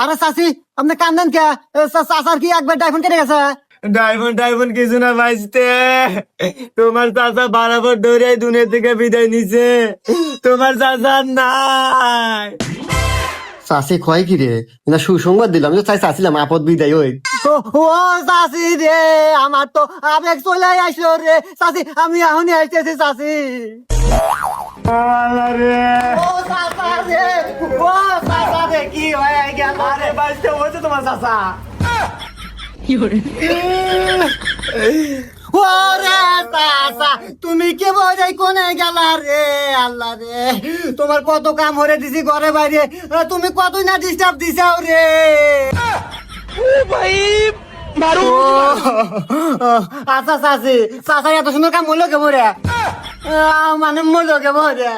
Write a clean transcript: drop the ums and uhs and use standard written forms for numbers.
আরে চাচি আপনি কান্দেন কে? চাচার কি একবার ডাইফোন কেটে গেছে? ডাইফোন কিছু না ভাইস্তে, তোমার চাচা বরাবর ধরে দুনিয়া থেকে বিদায় নিছে, তোমার চাচা নাই। চাচি কয় কি রে? না সুসংবাদ দিলাম যে চাইছিলাম আপদ বিদায় ওই। ও চাচি রে, আমার তো আবেগ চলে আসলো রে চাচি, আমি এখনই আসতেছি চাচি। আরে ও চাচা রে, ও চাচা রে, কি হয়ে গেল? আরে ভাইস্তে হয়েছে তোমার চাচা। ওরে চাচা, তুমি কে বোঝাই কোনে গেলা রে? আল্লাহ রে, তোমার কত কাম হরে দিছি ঘরে বাইরে, তুমি কতই না ডিস্টার্ব দিছাও রে। আচ্ছা চাচি, চাচা এত সুন্দর কাম হলো কে মরে? মানে মরলো কে মরে?